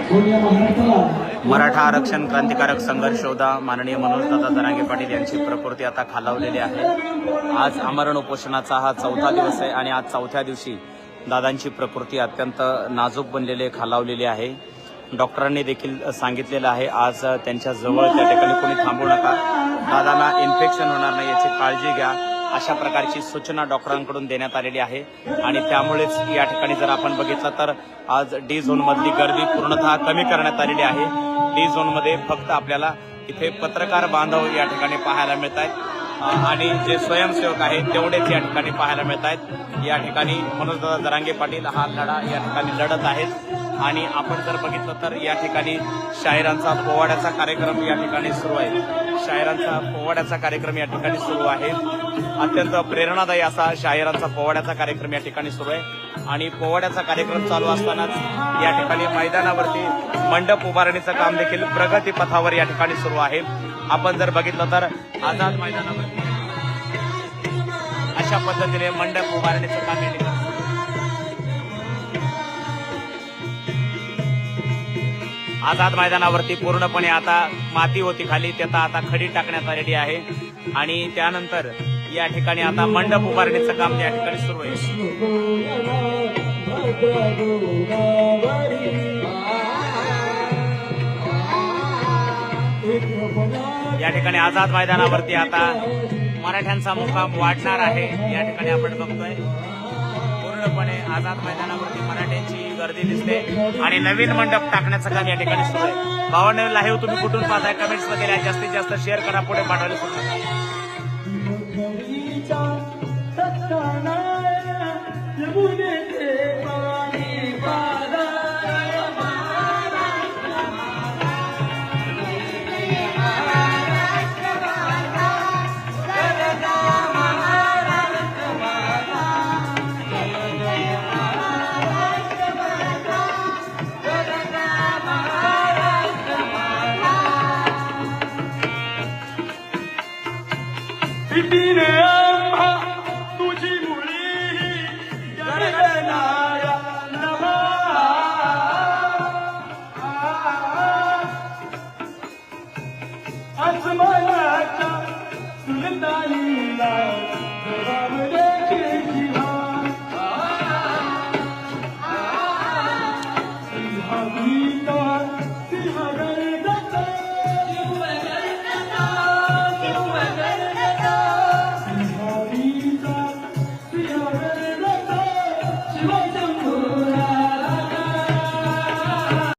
मराठा आरक्षण क्रांतिकारक संघर्ष योद्धा माननीय मनोजदादा जरांगे पाटील यांची प्रकृती आता खालावलेली आहे। आज आमरण उपोषणाचा हा 4था दिवस आहे आणि आज 4थ्या दिवशी दादांची प्रकृती अत्यंत नाजूक बनलेली खालावलेली आहे। डॉक्टरांनी देखील सांगितलेलं आहे आज त्यांच्या जवळ त्या ठिकाणी कोणी थांबू नका, दादांना इन्फेक्शन होणार नाही याची काळजी घ्या, अशा प्रकारची सूचना डॉक्टरांकडून देण्यात आलेली आहे। आणि त्यामुळेच या ठिकाणी जर आपण बघितलं तर आज डी झोन मधली गर्दी पूर्णतः कमी करण्यात आलेली आहे। डी झोन मध्ये फक्त आपल्याला इथे पत्रकार बांधव या ठिकाणी पाहायला मिळत आहेत आणि जे स्वयंसेवक आहेत तेवढेच या ठिकाणी पाहायला मिळत आहेत। या ठिकाणी मनोजदादा जरांगे पाटील हा लढा या ठिकाणी लढत आहेत आणि आपण जर बघितलं तर या ठिकाणी शाहिरांचा पोवाड्याचा कार्यक्रम या ठिकाणी सुरू आहे। शाहिरांचा पोवाड्याचा कार्यक्रम या ठिकाणी सुरू आहे। अत्यंत प्रेरणादायी असा शाहिरांचा पोवाड्याचा कार्यक्रम या ठिकाणी सुरू आहे आणि पोवाड्याचा कार्यक्रम चालू असतानाच या ठिकाणी मैदानावरती मंडप उभारणीचं काम देखील प्रगती पथावर या ठिकाणी सुरू आहे। आपण जर बघितलं तर आझाद मैदानावरती अशा पद्धतीने मंडप उभारणीचं काम या ठिकाणी आझाद मैदानावरती पूर्णपणे आता माती होती खाली, त्यात आता खडी टाकण्यात आलेली आहे आणि त्यानंतर या ठिकाणी आता मंडप उभारणीचं काम या ठिकाणी सुरू आहे। या ठिकाणी आझाद मैदानावरती आता मराठ्यांचा मुक्काम वाढणार आहे। या ठिकाणी आपण बघतोय पूर्णपणे आझाद मैदानावरती मराठ्यांची गर्दी दिसते आणि नवीन मंडप टाकण्याचं काम या ठिकाणी सुरू आहे। भावांनो, लाईव्ह तुम्ही कुठून पाहताय कमेंट्स मध्ये जास्तीत जास्त शेअर करा, पुढे पाठवायला सुरू करा। तुझी मुली गणनाया नमा आसमानाच्या सुलतानीला जबाब दे जीवा सिंहागीता सिंहा